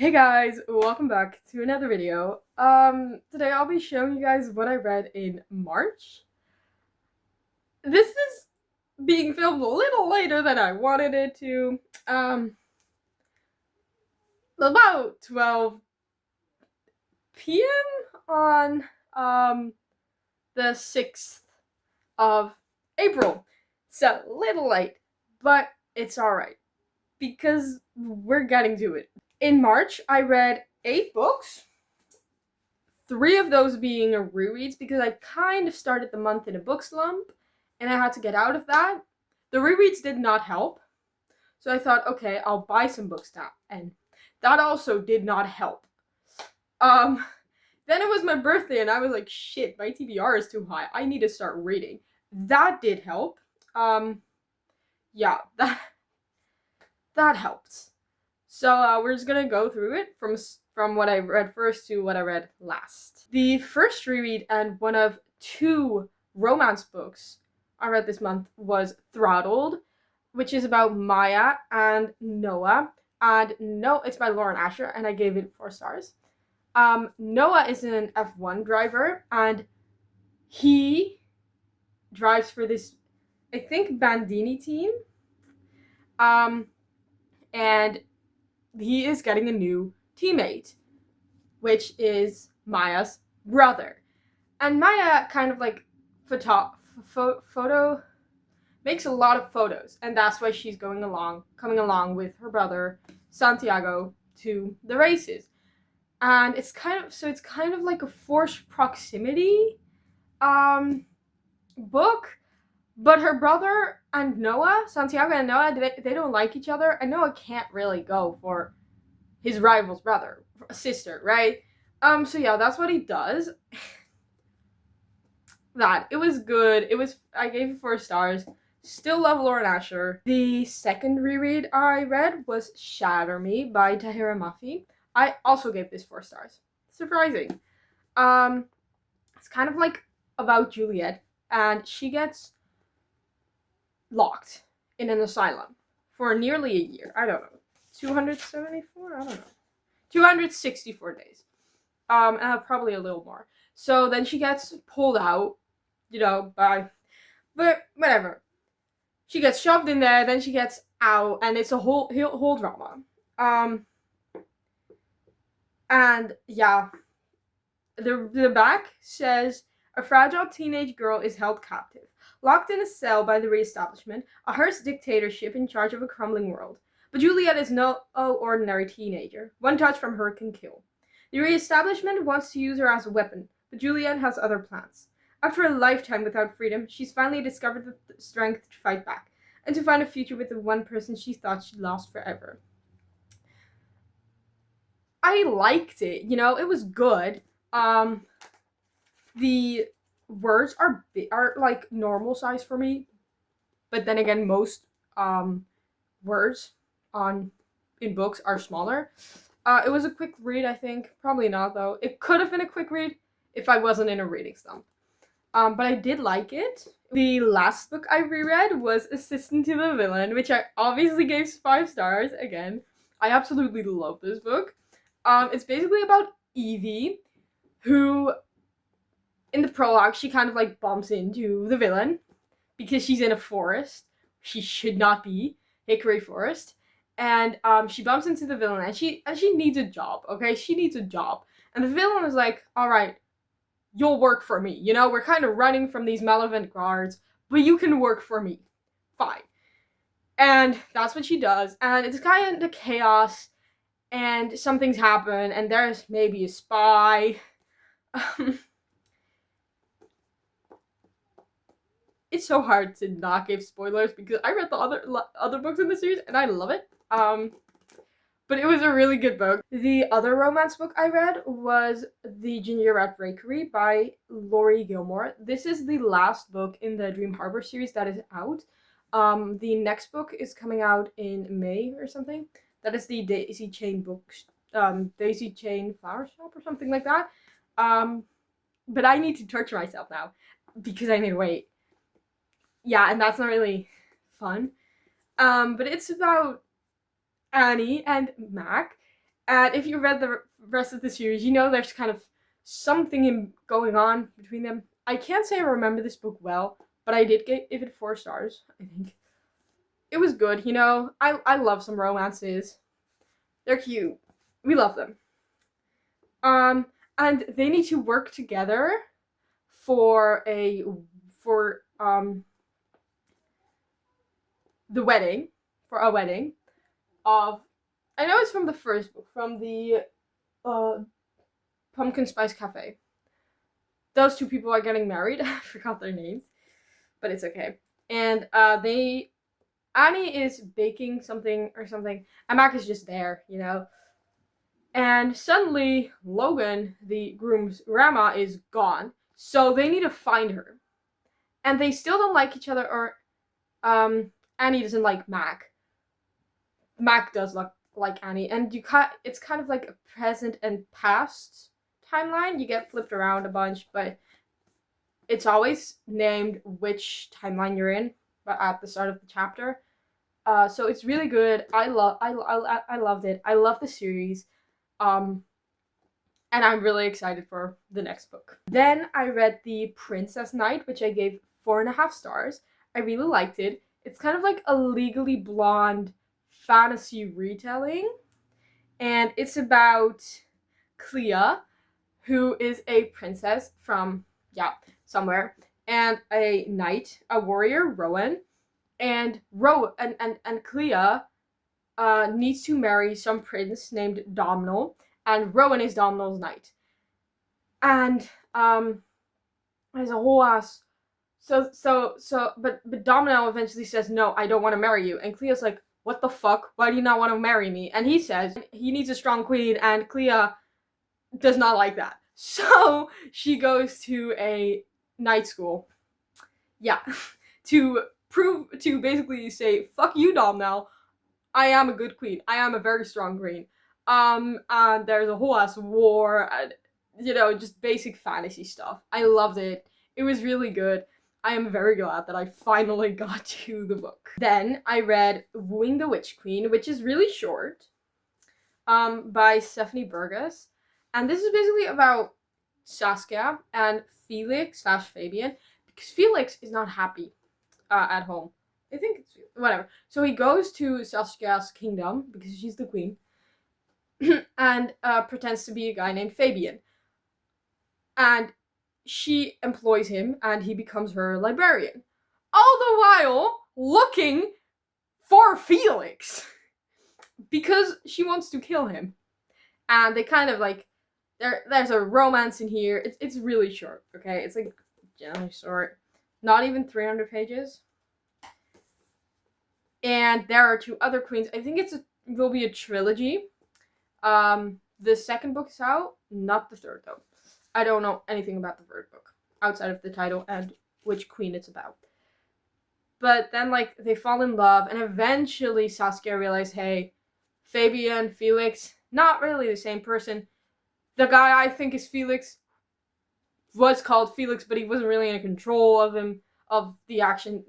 Hey guys, welcome back to another video. Today I'll be showing you guys what I read in March. This is being filmed a little later than I wanted it to. About 12 p.m. on the 6th of April. So a little late, but it's alright because we're getting to it. In March, I read 8 books. 3 of those being rereads because I kind of started the month in a book slump and I had to get out of that. The rereads did not help. So I thought, okay, I'll buy some books now. And that also did not help. Then it was my birthday and I was like, shit, my TBR is too high. I need to start reading. That did help. Yeah, that helped. So we're just gonna go through it from what I read first to what I read last. The first reread and one of 2 romance books I read this month was Throttled, which is about Maya and Noah. And no, it's by Lauren Asher, and I gave it 4 stars. Noah is an F1 driver, and he drives for this, I think, Bandini team. And he is getting a new teammate, which is Maya's brother. And Maya kind of like photo makes a lot of photos, and that's why she's coming along with her brother Santiago to the races. And it's kind of like a forced proximity book, but her brother and Noah, Santiago and Noah, they don't like each other, and Noah can't really go for his rival's brother, sister, right? So yeah, that's what he does. It was good. I gave it 4 stars. Still love Lauren Asher. The second reread I read was Shatter Me by Tahira Mafi. I also gave this 4 stars. Surprising. It's kind of like about Juliet, and she gets locked in an asylum for nearly a year. I don't know. 274? I don't know. 264 days. And probably a little more. So then she gets pulled out, but whatever. She gets shoved in there, then she gets out, and it's a whole drama. And yeah, the back says a fragile teenage girl is held captive, locked in a cell by the reestablishment, a Hearst dictatorship in charge of a crumbling world. But Juliet is no ordinary teenager. One touch from her can kill. The reestablishment wants to use her as a weapon, but Juliet has other plans. After a lifetime without freedom, she's finally discovered the strength to fight back, and to find a future with the one person she thought she'd lost forever. I liked it, it was good. The words are like normal size for me, but then again, most words in books are smaller. It was a quick read, I think. Probably not, though. It could have been a quick read if I wasn't in a reading slump. But I did like it. The last book I reread was Assistant to the Villain, which I obviously gave 5 stars. Again, I absolutely love this book. It's basically about Evie, who, in the prologue, she kind of like bumps into the villain because she's in a forest. She should not be, Hickory Forest. And she bumps into the villain, and she needs a job. Okay, she needs a job, and the villain is like, "All right, you'll work for me. We're kind of running from these malevolent guards, but you can work for me, fine." And that's what she does. And it's kind of chaos, and some things happen, and there's maybe a spy. It's so hard to not give spoilers because I read the other books in the series and I love it. But it was a really good book. The other romance book I read was The Gingerbread Bakery by Laurie Gilmore. This is the last book in the Dream Harbor series that is out. The next book is coming out in May or something. That is the Daisy Chain books, Daisy Chain Flower Shop or something like that. But I need to torture myself now because I need to wait. Yeah, and that's not really fun. But it's about Annie and Mac, And if you read the rest of the series, you know there's kind of something going on between them. I can't say I remember this book well, but I did give it 4 stars, I think. It was good, you know. I love some romances. They're cute. We love them. And they need to work together for the wedding, for a wedding of, I know it's from the first book, from the Pumpkin Spice Cafe. Those 2 people are getting married. I forgot their names, but it's okay. And Annie is baking something or something, and Mac is just there, you know. And suddenly, Logan, the groom's grandma, is gone, so they need to find her. And they still don't like each other, or Annie doesn't like Mac. Mac does like Annie, and it's kind of like a present and past timeline. You get flipped around a bunch, but it's always named which timeline you're in, but at the start of the chapter. So it's really good. I loved it. I love the series. And I'm really excited for the next book. Then I read The Princess Knight, which I gave 4.5 stars. I really liked it. It's kind of like a Legally Blonde fantasy retelling. And it's about Clea, who is a princess from, somewhere, and a knight, a warrior, Rowan. And Clea needs to marry some prince named Domhnall, and Rowan is Domhnall's knight. And there's a whole ass. But Domhnall eventually says, "No, I don't want to marry you." And Clea's like, "What the fuck? Why do you not want to marry me?" And he says he needs a strong queen, and Clea does not like that. So she goes to a night school. Yeah, to basically say, "Fuck you, Domhnall. I am a good queen. I am a very strong queen." And there's a whole ass war, and just basic fantasy stuff. I loved it. It was really good. I am very glad that I finally got to the book. Then I read Wooing the Witch Queen, which is really short, by Stephanie Burgess. And this is basically about Saskia and Felix/Fabian, because Felix is not happy at home. I think it's whatever. So he goes to Saskia's kingdom because she's the queen, and pretends to be a guy named Fabian. And she employs him, and he becomes her librarian. All the while looking for Felix because she wants to kill him. And they kind of like, there's a romance in here. It's really short, okay? It's like generally short. Not even 300 pages. And there are 2 other queens. I think it will be a trilogy. The second book is out, not the third though. I don't know anything about the third book outside of the title and which queen it's about. But then they fall in love, and eventually Saskia realizes, hey, Fabian, Felix, not really the same person. The guy I think is Felix was called Felix, but he wasn't really in control of the action.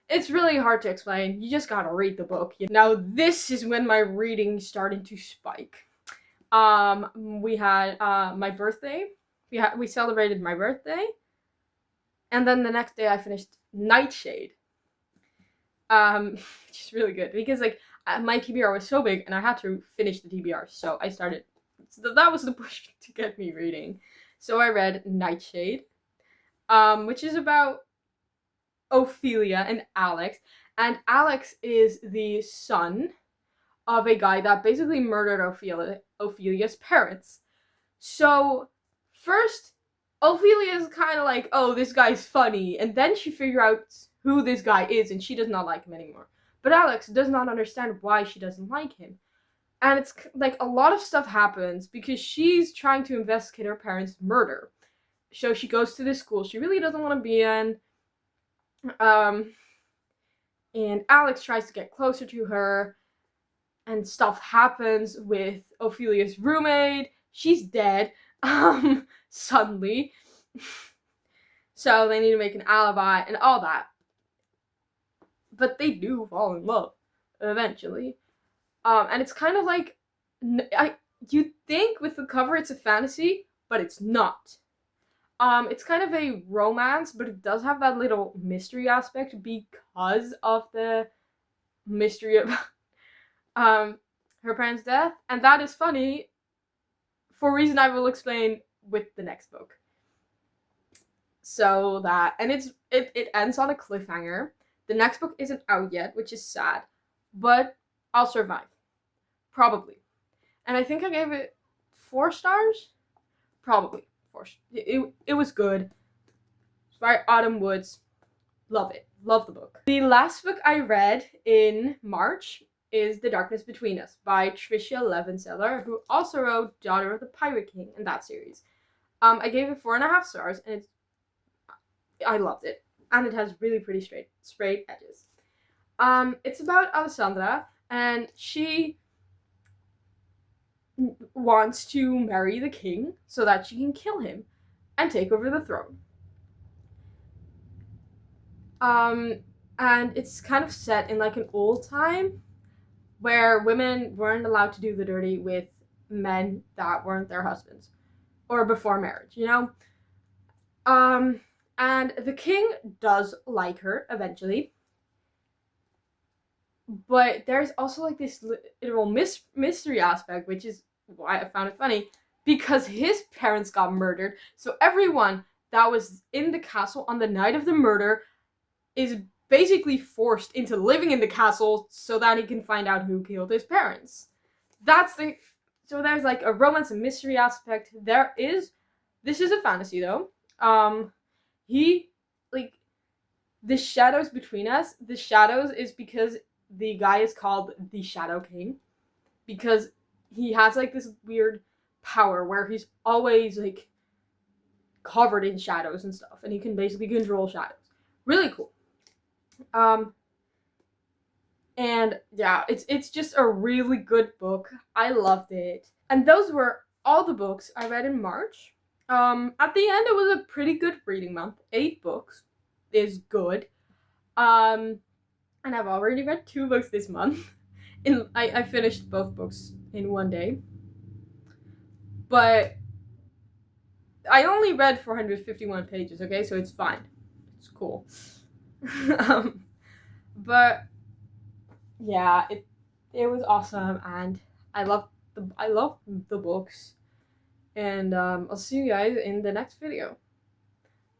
It's really hard to explain. You just gotta read the book. Now this is when my reading started to spike. We had my birthday. We celebrated my birthday, and then the next day I finished Nightshade. Which is really good because my TBR was so big and I had to finish the TBR, so I started. So that was the push to get me reading. So I read Nightshade, which is about Ophelia and Alex. And Alex is the son of a guy that basically murdered Ophelia's parents. So first, Ophelia is kind of like, oh, this guy's funny. And then she figures out who this guy is, and she does not like him anymore. But Alex does not understand why she doesn't like him. And it's like a lot of stuff happens because she's trying to investigate her parents' murder. So she goes to this school she really doesn't want to be in. And Alex tries to get closer to her. And stuff happens with Ophelia's roommate. She's dead. Suddenly. So they need to make an alibi and all that. But they do fall in love eventually. And it's kind of like, you'd think with the cover it's a fantasy, but it's not. It's kind of a romance, but it does have that little mystery aspect because of the mystery of her parents' death, and that is funny for a reason I will explain with the next book. So that, and it ends on a cliffhanger. The next book isn't out yet, which is sad, but I'll survive, probably. And I think I gave it 4 stars, probably four. It was good. It's by Autumn Woods. Love it. Love the book. The last book I read in March is The Darkness Between Us by Tricia Levenseller, who also wrote Daughter of the Pirate King in that series. I gave it 4.5 stars, and I loved it, and it has really pretty straight edges. It's about Alessandra, and she wants to marry the king so that she can kill him and take over the throne. And it's kind of set in like an old time where women weren't allowed to do the dirty with men that weren't their husbands or before marriage, you know? And the king does like her eventually, but there's also like this literal mystery aspect, which is why I found it funny, because his parents got murdered, so everyone that was in the castle on the night of the murder is basically forced into living in the castle so that he can find out who killed his parents. So there's like a romance and mystery aspect. This is a fantasy though. He, like, the shadows between us, the shadows is because the guy is called the Shadow King, because he has like this weird power where he's always like covered in shadows and stuff, and he can basically control shadows. Really cool. And yeah, it's just a really good book. I loved it. And those were all the books I read in March. At the end, it was a pretty good reading month. 8 books is good. And I've already read 2 books this month. I finished both books in one day. But I only read 451 pages, okay? So it's fine. It's cool. But yeah, it was awesome, and I love the books. And I'll see you guys in the next video.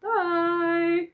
Bye!